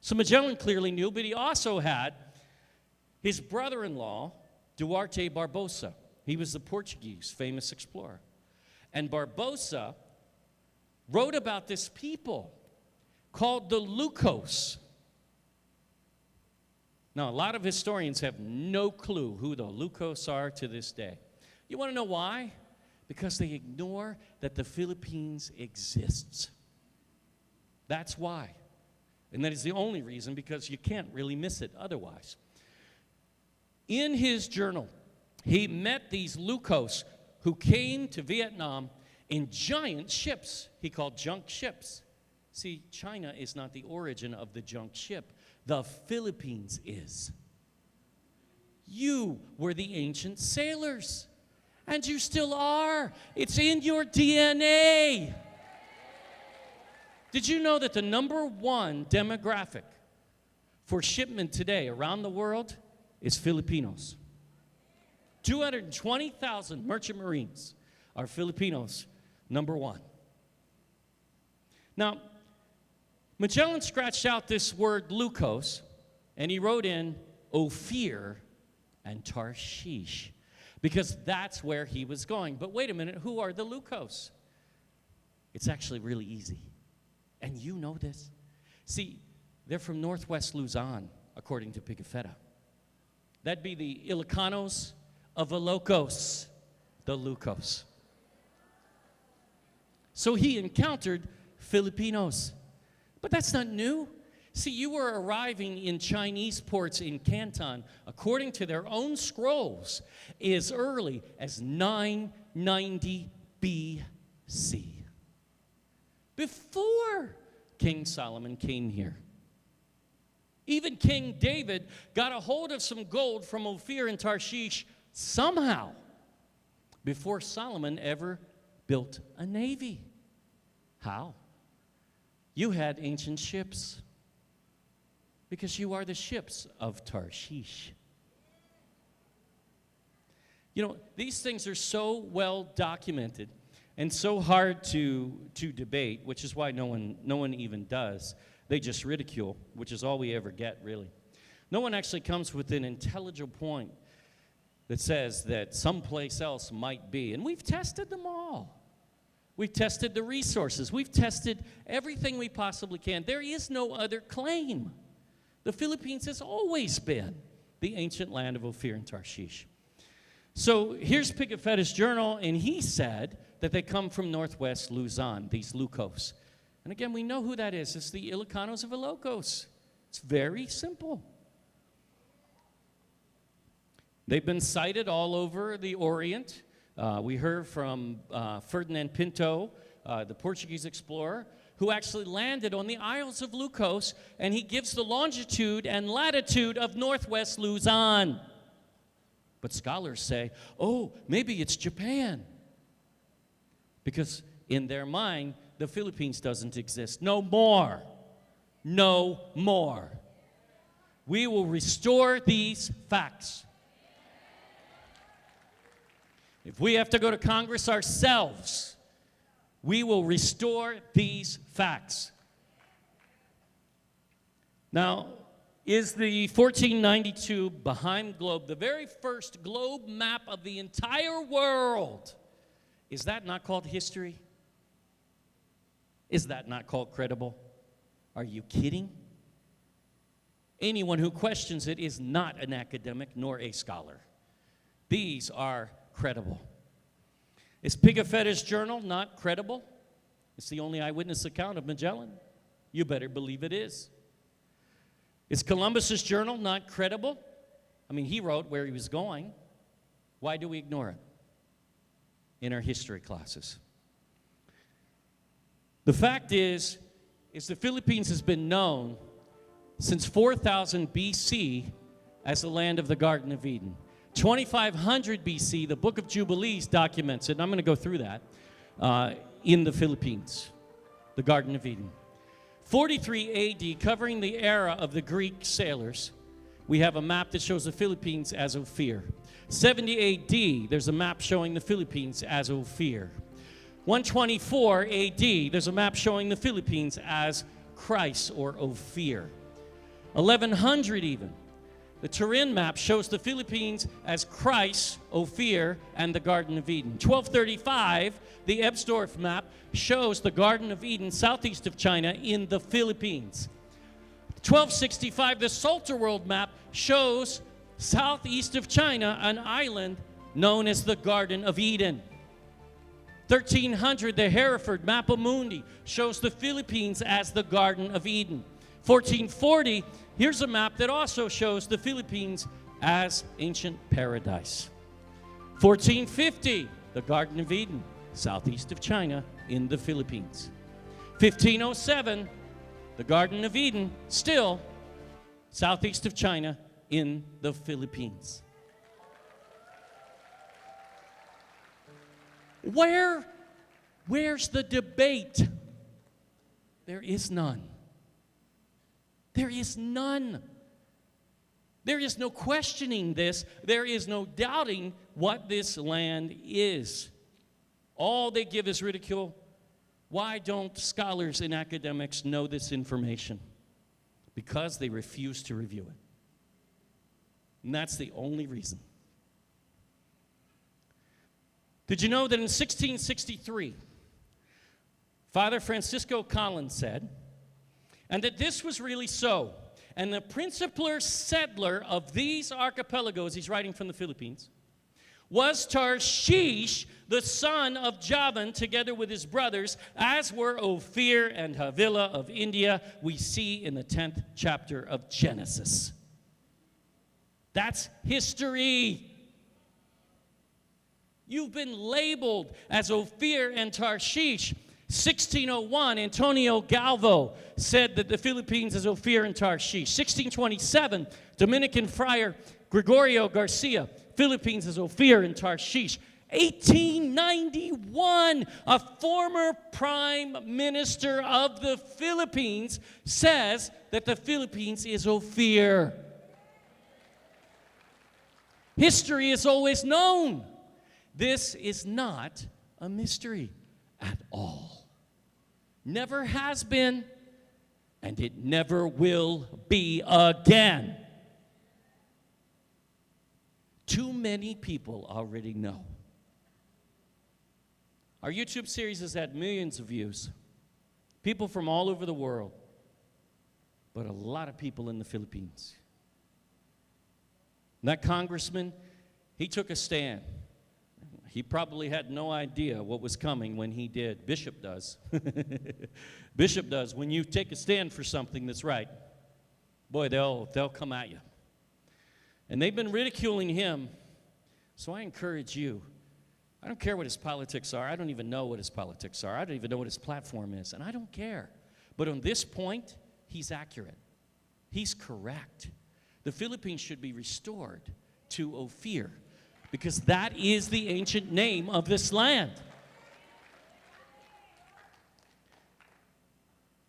So Magellan clearly knew, but he also had his brother-in-law, Duarte Barbosa. He was the Portuguese famous explorer. And Barbosa wrote about this people called the Lucos. Now, a lot of historians have no clue who the Lucos are to this day. You want to know why? Because they ignore that the Philippines exists. That's why. And that is the only reason, because you can't really miss it otherwise. In his journal, he met these Lucos who came to Vietnam in giant ships he called junk ships. See, China is not the origin of the junk ship. The Philippines is. You were the ancient sailors, and you still are. It's in your DNA. Did you know that the #1 demographic for shipment today around the world is Filipinos? 220,000 merchant marines are Filipinos, #1. Now, Magellan scratched out this word Lucos, and he wrote in Ophir and Tarshish, because that's where he was going. But wait a minute, who are the Lucos? It's actually really easy, and you know this. See, they're from northwest Luzon, according to Pigafetta. That'd be the Ilocanos of Ilocos, the Lucos. So he encountered Filipinos. But that's not new. See, you were arriving in Chinese ports in Canton, according to their own scrolls, as early as 990 BC. Before King Solomon came here. Even King David got a hold of some gold from Ophir and Tarshish somehow before Solomon ever built a navy. How? You had ancient ships because you are the ships of Tarshish. You know, these things are so well documented and so hard to debate, which is why no one even does. They just ridicule, which is all we ever get, really. No one actually comes with an intelligible point that says that someplace else might be. And we've tested them all. We've tested the resources. We've tested everything we possibly can. There is no other claim. The Philippines has always been the ancient land of Ophir and Tarshish. So here's Pigafetta's journal, and he said that they come from northwest Luzon, these Lucos. And again, we know who that is. It's the Ilocanos of Ilocos. It's very simple. They've been cited all over the Orient. We heard from Ferdinand Pinto, the Portuguese explorer, who actually landed on the Isles of Lucos, and he gives the longitude and latitude of northwest Luzon. But scholars say, oh, maybe it's Japan. Because in their mind, the Philippines doesn't exist. No more. No more. We will restore these facts. If we have to go to Congress ourselves, we will restore these facts. Now, is the 1492 Behind Globe the very first globe map of the entire world? Is that not called history? Is that not called credible? Are you kidding? Anyone who questions it is not an academic nor a scholar. These are credible. Is Pigafetta's journal not credible? It's the only eyewitness account of Magellan. You better believe it is. Is Columbus's journal not credible? I mean, he wrote where he was going. Why do we ignore it in our history classes? The fact is the Philippines has been known since 4000 BC as the land of the Garden of Eden. 2500 BC, the Book of Jubilees documents it, and I'm going to go through that, in the Philippines, the Garden of Eden. 43 AD, covering the era of the Greek sailors, we have a map that shows the Philippines as Ophir. 70 AD, there's a map showing the Philippines as Ophir. 124 AD, there's a map showing the Philippines as Christ or Ophir. 1100 even, the Turin map shows the Philippines as Christ, Ophir, and the Garden of Eden. 1235, the Ebsdorf map shows the Garden of Eden southeast of China in the Philippines. 1265, the Salter World map shows southeast of China an island known as the Garden of Eden. 1300, the Hereford Mappa Mundi shows the Philippines as the Garden of Eden. 1440, here's a map that also shows the Philippines as ancient paradise. 1450, the Garden of Eden, southeast of China in the Philippines. 1507, the Garden of Eden, still southeast of China in the Philippines. Where's the debate? There is none. There is none. There is no questioning this. There is no doubting what this land is. All they give is ridicule. Why don't scholars and academics know this information? Because they refuse to review it. And that's the only reason. Did you know that in 1663, Father Francisco Collins said, and that this was really so, and the principal settler of these archipelagos, he's writing from the Philippines, was Tarshish, the son of Javan, together with his brothers, as were Ophir and Havilah of India, we see in the 10th chapter of Genesis. That's history. You've been labeled as Ophir and Tarshish. 1601, Antonio Galvo said that the Philippines is Ophir and Tarshish. 1627, Dominican friar Gregorio Garcia, Philippines is Ophir and Tarshish. 1891, a former prime minister of the Philippines says that the Philippines is Ophir. History is always known. This is not a mystery at all. Never has been, and it never will be again. Too many people already know. Our YouTube series has had millions of views. People from all over the world, but a lot of people in the Philippines. And that congressman, he took a stand. He probably had no idea what was coming when he did. Bishop does. Bishop does. When you take a stand for something that's right, boy, they'll come at you. And they've been ridiculing him So I encourage you, I don't care what his politics are. I don't even know what his politics are. I don't even know what his platform is, and I don't care. But on this point, he's accurate. He's correct. The Philippines should be restored to Ophir because that is the ancient name of this land.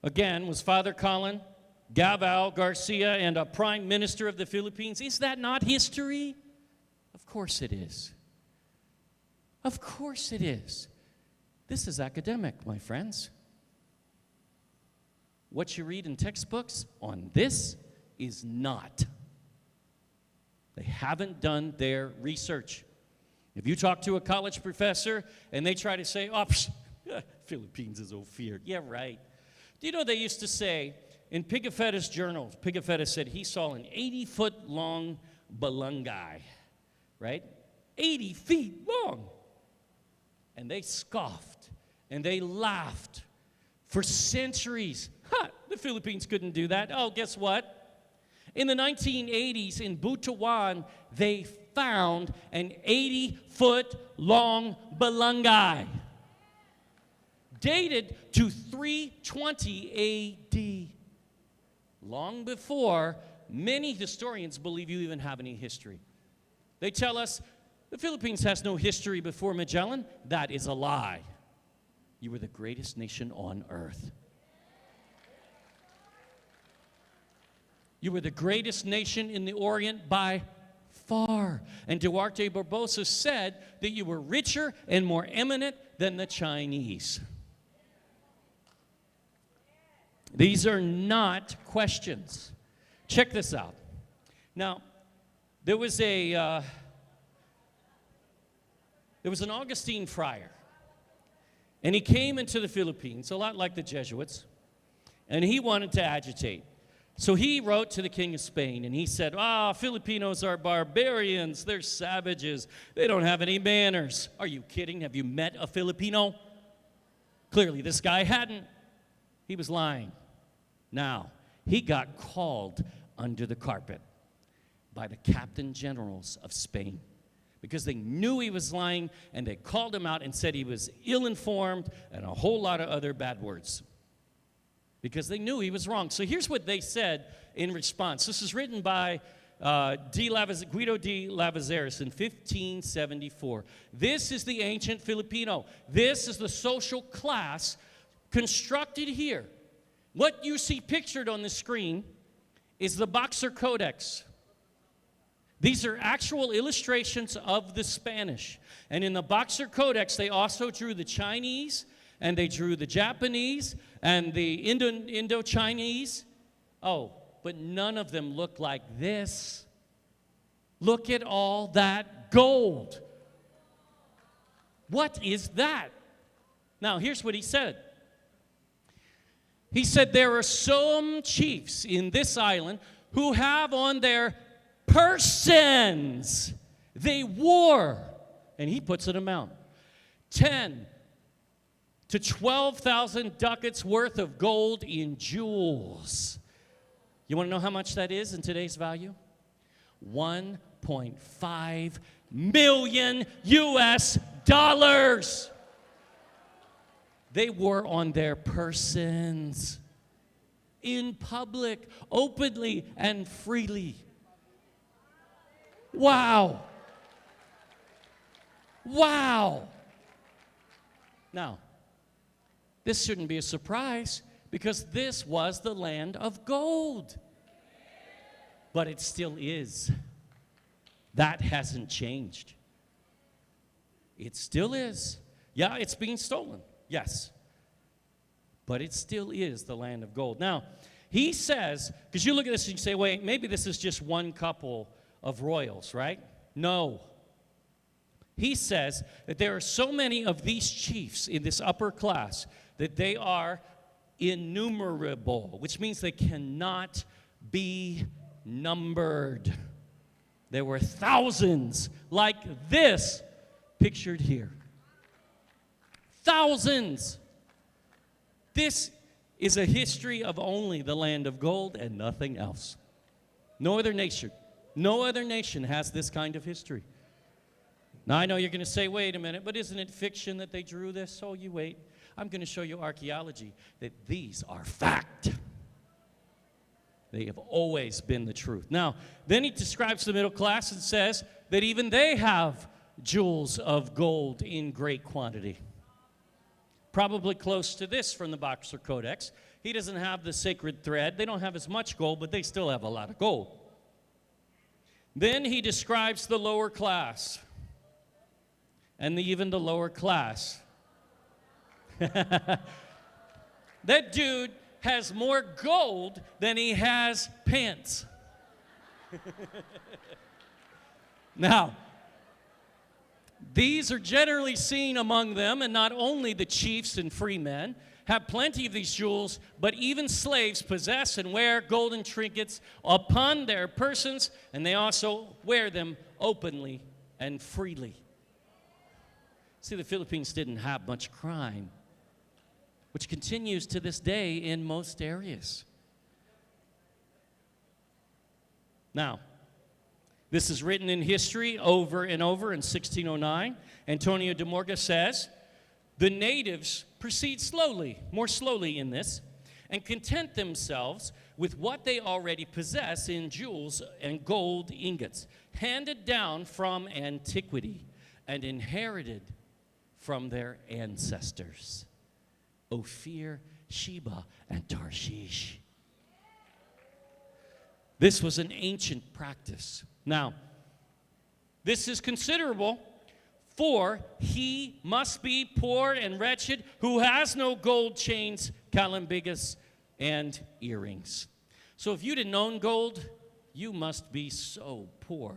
Again, was Father Colin Davao Garcia and a prime minister of the Philippines. Is that not history? Of course it is. Of course it is. This is academic, my friends. What you read in textbooks on this is not. They haven't done their research. If you talk to a college professor and they try to say, oh, Philippines is Ophir. Yeah, right. Do you know they used to say, in Pigafetta's journal, Pigafetta said he saw an 80-foot long balangay, right? 80 feet long. And they scoffed and they laughed for centuries. The Philippines couldn't do that. Oh, guess what? In the 1980s in Butuan, they found an 80-foot long balangay dated to 320 AD. Long before many historians believe you even have any history. They tell us the Philippines has no history before Magellan. That is a lie. You were the greatest nation on earth. You were the greatest nation in the Orient by far. And Duarte Barbosa said that you were richer and more eminent than the Chinese. These are not questions. Check this out. Now, there was an Augustine friar, and he came into the Philippines, a lot like the Jesuits, and he wanted to agitate. So he wrote to the King of Spain, and he said, Filipinos are barbarians, they're savages, they don't have any manners. Are you kidding? Have you met a Filipino? Clearly, this guy hadn't. He was lying. Now, he got called under the carpet by the captain generals of Spain because they knew he was lying, and they called him out and said he was ill-informed and a whole lot of other bad words because they knew he was wrong. So here's what they said in response. This is written by Guido de Lavazares in 1574. This is the ancient Filipino. This is the social class constructed here. What you see pictured on the screen is the Boxer Codex. These are actual illustrations of the Spanish. And in the Boxer Codex, they also drew the Chinese, and they drew the Japanese, and the Indo-Chinese. Oh, but none of them look like this. Look at all that gold. What is that? Now, here's what he said. He said, there are some chiefs in this island who have on their persons, they wore, and he puts an amount, 10 to 12,000 ducats worth of gold in jewels. You want to know how much that is in today's value? 1.5 million US dollars. They wore on their persons in public, openly and freely. Wow. Wow. Now, this shouldn't be a surprise because this was the land of gold. But it still is. That hasn't changed. It still is. Yeah, it's being stolen. Yes. But it still is the land of gold. Now, he says, because you look at this and you say, wait, maybe this is just one couple of royals, right? No. He says that there are so many of these chiefs in this upper class that they are innumerable, which means they cannot be numbered. There were thousands like this pictured here. Thousands. This is a history of only the land of gold and nothing else. No other nation has this kind of history. Now, I know you're going to say, wait a minute, but isn't it fiction that they drew this? Oh, you wait. I'm going to show you archaeology that these are fact. They have always been the truth. Now, then he describes the middle class and says that even they have jewels of gold in great quantity. Probably close to this from the Boxer Codex. He doesn't have the sacred thread. They don't have as much gold, but they still have a lot of gold. Then he describes the lower class. And even the lower class. That dude has more gold than he has pants. Now, these are generally seen among them, and not only the chiefs and free men have plenty of these jewels, but even slaves possess and wear golden trinkets upon their persons, and they also wear them openly and freely. See, the Philippines didn't have much crime, which continues to this day in most areas. Now, this is written in history over and over in 1609. Antonio de Morga says, the natives proceed slowly, more slowly in this, and content themselves with what they already possess in jewels and gold ingots, handed down from antiquity and inherited from their ancestors. Ophir, Sheba, and Tarshish. This was an ancient practice. Now, this is considerable, for he must be poor and wretched who has no gold chains, calambigas, and earrings. So if you didn't own gold, you must be so poor.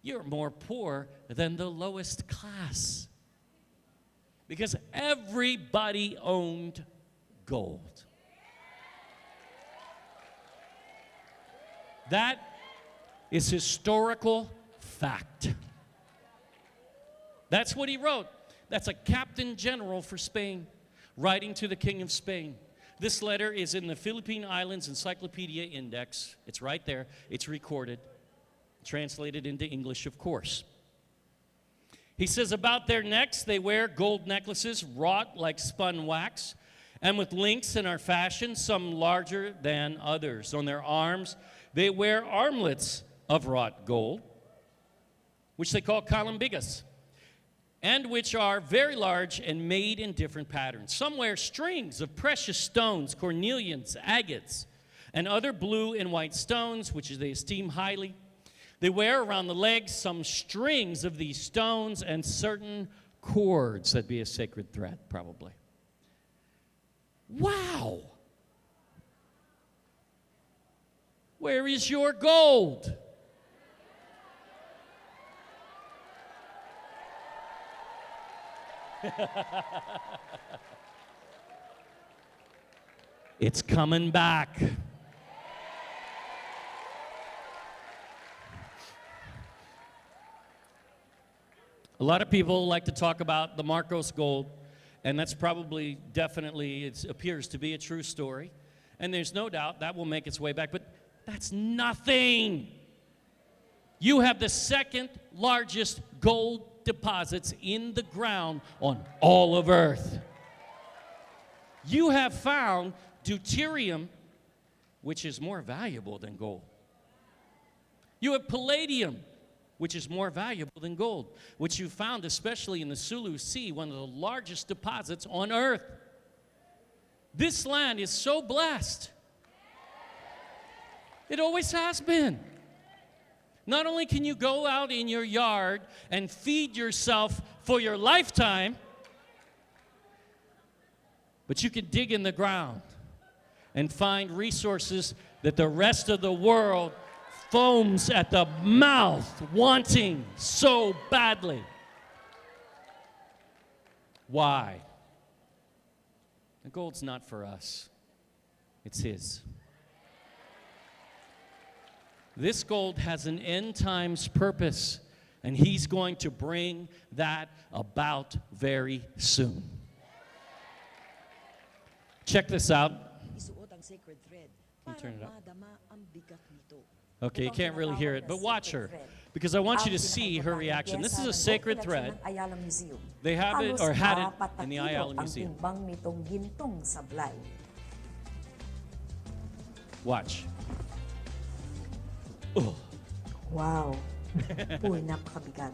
You're more poor than the lowest class. Because everybody owned gold. That is historical fact. That's what he wrote. That's a captain general for Spain, writing to the King of Spain. This letter is in the Philippine Islands Encyclopedia Index. It's right there. It's recorded, translated into English, of course. He says, about their necks, they wear gold necklaces wrought like spun wax, and with links and are fashioned, some larger than others. On their arms, they wear armlets of wrought gold, which they call calambigas, and which are very large and made in different patterns. Some wear strings of precious stones, cornelians, agates, and other blue and white stones, which they esteem highly. They wear around the legs some strings of these stones and certain cords. That'd be a sacred thread, probably. Wow! Where is your gold? It's coming back. A lot of people like to talk about the Marcos gold, and that's probably, definitely, it appears to be a true story. And there's no doubt that will make its way back, but that's nothing. You have the second largest gold deposits in the ground on all of Earth. You have found deuterium, which is more valuable than gold. You have palladium, which is more valuable than gold, which you found especially in the Sulu Sea, one of the largest deposits on Earth. This land is so blessed. It always has been. Not only can you go out in your yard and feed yourself for your lifetime, but you can dig in the ground and find resources that the rest of the world foams at the mouth, wanting so badly. Why? The gold's not for us. It's his. This gold has an end times purpose, and he's going to bring that about very soon. Check this out.
Isuot ang sacred thread
Can you turn it
para
up?
madama ang bigat nito.
Okay, you can't really hear it, but watch her. because I want you to see her reaction. This is a sacred thread. They have it or had it in the Ayala Museum. Watch. Oh.
Wow. Uy, napakabigat.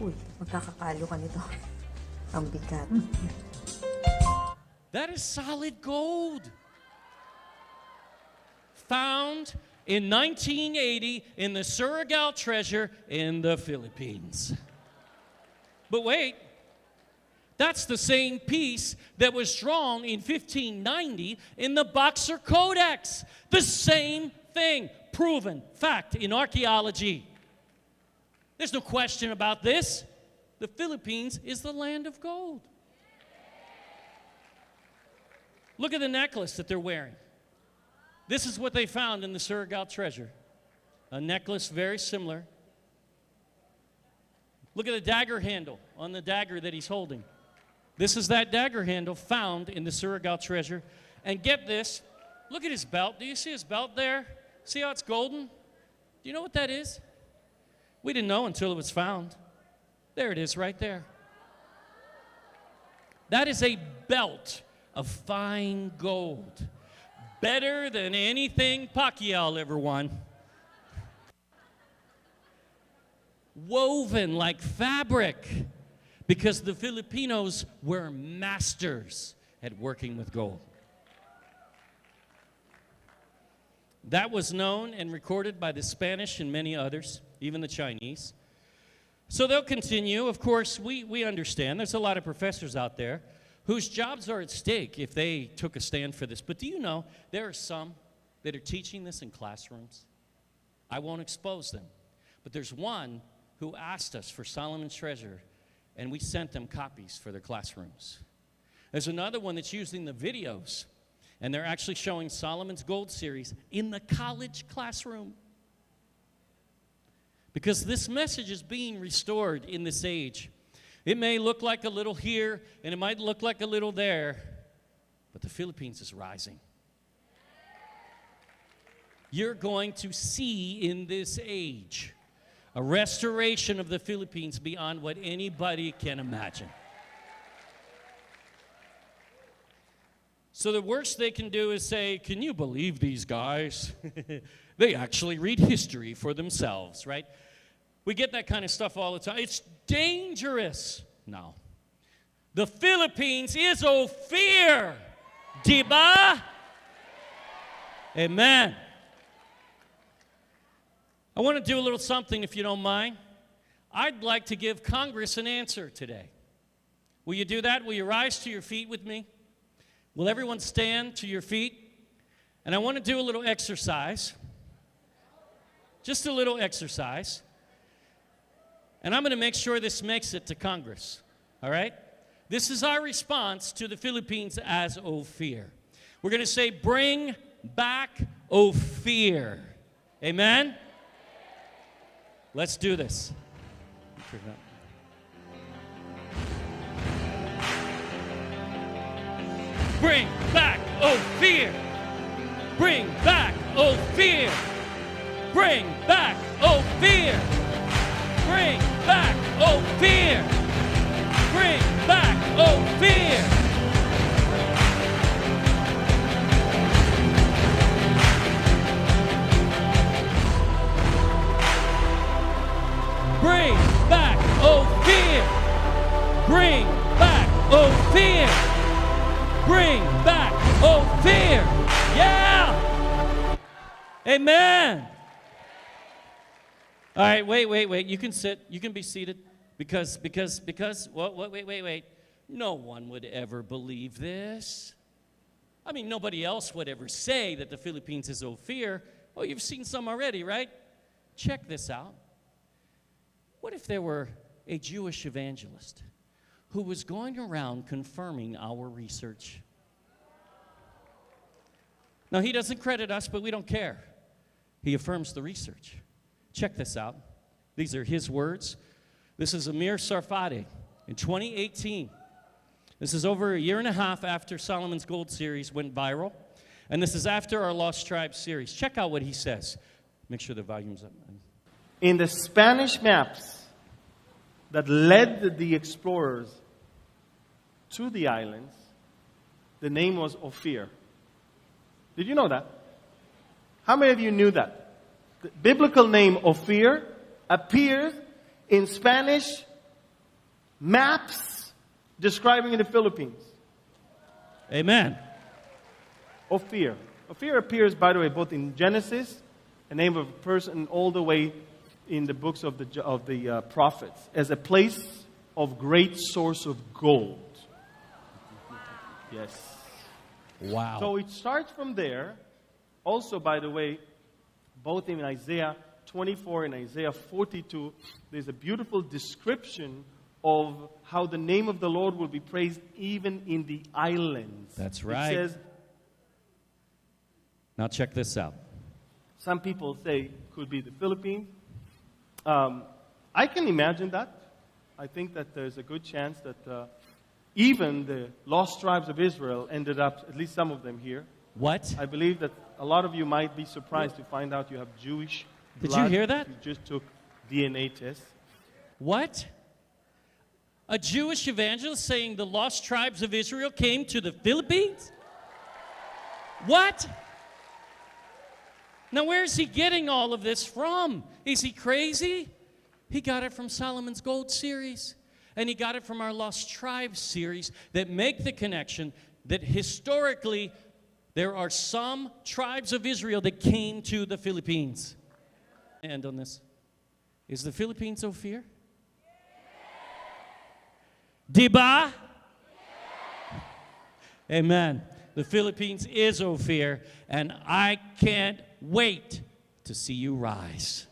Uy, magkakakalo ka nito. Ang bigat.
That is solid gold. Found in 1980 in the Surigao treasure in the Philippines. But wait, that's the same piece that was drawn in 1590 in the Boxer Codex. The same thing, proven fact in archaeology. There's no question about this. The Philippines is the land of gold. Look at the necklace that they're wearing. This is what they found in the Surigao treasure. A necklace very similar. Look at the dagger handle on the dagger that he's holding. This is that dagger handle found in the Surigao treasure. And get this, look at his belt. Do you see his belt there? See how it's golden? Do you know what that is? We didn't know until it was found. There it is right there. That is a belt of fine gold. Better than anything Pacquiao ever won. Woven like fabric, because the Filipinos were masters at working with gold. That was known and recorded by the Spanish and many others, even the Chinese. So they'll continue. Of course, we understand. There's a lot of professors out there whose jobs are at stake if they took a stand for this. But do you know, there are some that are teaching this in classrooms? I won't expose them. But there's one who asked us for Solomon's treasure, and we sent them copies for their classrooms. There's another one that's using the videos, and they're actually showing Solomon's Gold series in the college classroom. Because this message is being restored in this age. It may look like a little here, and it might look like a little there, but the Philippines is rising. You're going to see in this age a restoration of the Philippines beyond what anybody can imagine. So the worst they can do is say, can you believe these guys? They actually read history for themselves, right? We get that kind of stuff all the time. It's dangerous. No. The Philippines is Ophir. Diba? Amen. I want to do a little something, if you don't mind. I'd like to give Congress an answer today. Will you do that? Will you rise to your feet with me? Will everyone stand to your feet? And I want to do a little exercise. Just a little exercise. And I'm going to make sure this makes it to Congress. All right? This is our response to the Philippines as Ophir. We're going to say, bring back Ophir. Amen? Let's do this. Bring back Ophir. Bring back Ophir. Bring back Ophir. Bring back Ophir. Bring back Ophir. Bring back Ophir. Bring back Ophir. Bring back Ophir. Yeah. Amen. All right, wait. You can sit. You can be seated because, wait. No one would ever believe this. I mean, nobody else would ever say that the Philippines is Ophir. Oh, you've seen some already, right? Check this out. What if there were a Jewish evangelist who was going around confirming our research? Now, he doesn't credit us, but we don't care. He affirms the research. Check this out. These are his words. This is Amir Sarfati in 2018. This is over a year and a half after Solomon's Gold series went viral. And this is after our Lost Tribes series. Check out what he says. Make sure the volume's up.
in the Spanish maps that led the explorers to the islands, the name was Ophir. Did you know that? How many of you knew that? The biblical name Ophir appears in Spanish maps describing the Philippines.
Amen.
Ophir. Ophir appears, by the way, both in Genesis, a name of a person, all the way in the books of the prophets, as a place of great source of gold. Yes.
Wow.
So it starts from there. Also, by the way, both in Isaiah 24 and Isaiah 42, there's a beautiful description of how the name of the Lord will be praised even in the islands.
That's right.
It says,
Now check this out.
some people say could be the Philippines. I can imagine that. I think that there's a good chance that even the lost tribes of Israel ended up, at least some of them here.
What?
I believe that a lot of you might be surprised to find out you have Jewish
Did you
blood.
hear that?
You just took DNA test.
What? A Jewish evangelist saying the lost tribes of Israel came to the Philippines? What? Now, where's he getting all of this from? Is he crazy? He got it from Solomon's Gold series. And he got it from our Lost Tribes series that make the connection that historically there are some tribes of Israel that came to the Philippines. And on this, is the Philippines Ophir? Diba? Amen. The Philippines is Ophir, and I can't wait to see you rise.